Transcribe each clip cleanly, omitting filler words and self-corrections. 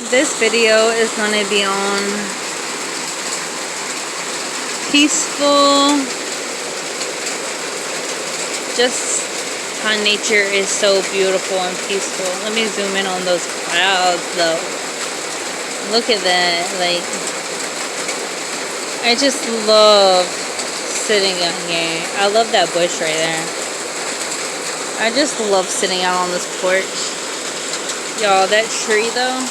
This video is going to be on peaceful, just how nature is so beautiful and peaceful. Let me zoom in on those clouds though. Look at that. Like, I just love sitting out here. I love that bush right there. I just love sitting out on this porch. Y'all, that tree though,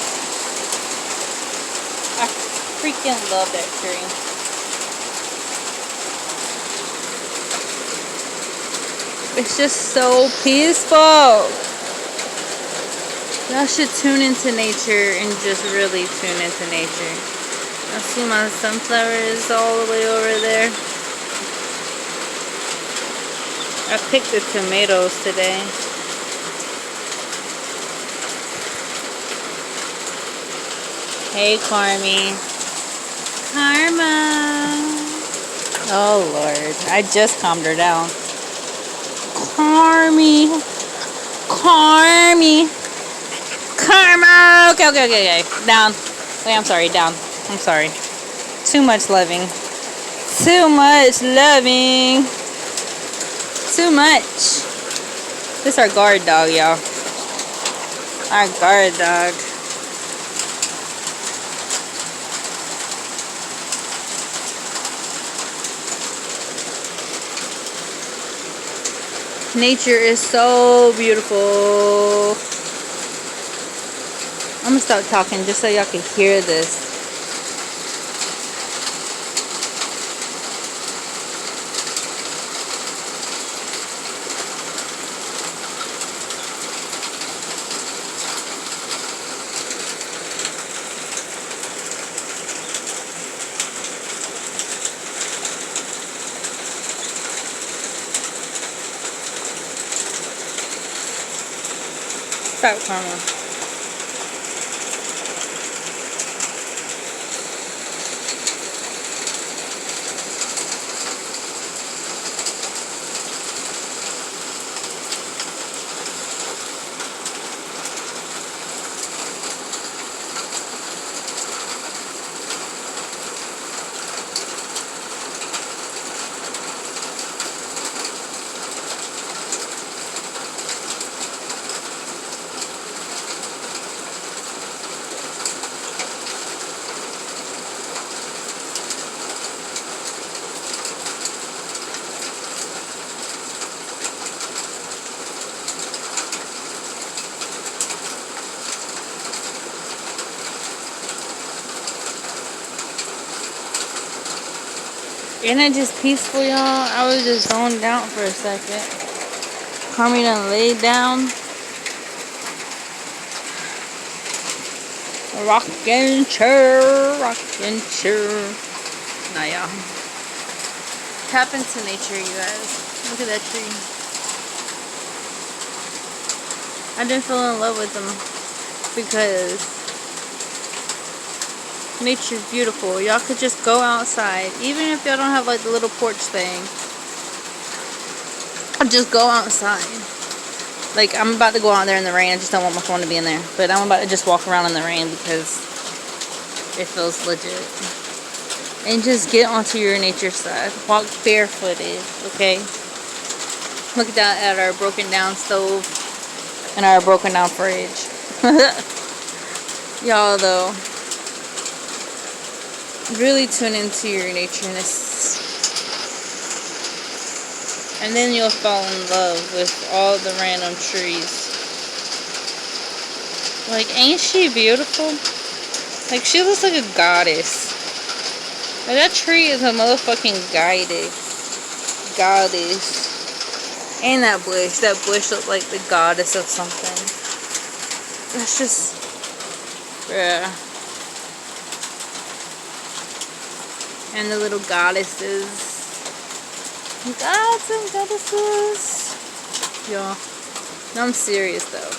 I freaking love that tree. It's just so peaceful. Y'all should tune into nature and just really tune into nature. I see my sunflowers all the way over there. I picked the tomatoes today. Hey, Carmi. Karma. Oh, Lord. I just calmed her down. Carmi. Carmi. Karma. Okay. Down. Wait, I'm sorry. Down. I'm sorry. Too much loving. Too much loving. Too much. This is our guard dog, y'all. Our guard dog. Nature is so beautiful. I'm gonna stop talking just so y'all can hear this. Stop, Karma. Isn't it just peaceful, y'all? I was just zoned out for a second. Carmi done laid down. Rockin' chair. Nah, y'all. Tap into nature, you guys. Look at that tree. I didn't fall in love with them because nature's beautiful. Y'all could just go outside, even if y'all don't have like the little porch thing. Just go outside. Like, I'm about to go out there in the rain. I just don't want my phone to be in there, but I'm about to just walk around in the rain because it feels legit. And just get onto your nature side. Walk barefooted, okay? Look at our broken down stove and our broken down fridge. Y'all though, really tune into your natureness, and then you'll fall in love with all the random trees. Like, ain't she beautiful? Like, she looks like a goddess. Like, that tree is a motherfucking goddess. And that bush looked like the goddess of something. That's just, bruh. And the little goddesses. Gods and goddesses. Y'all. No, I'm serious though.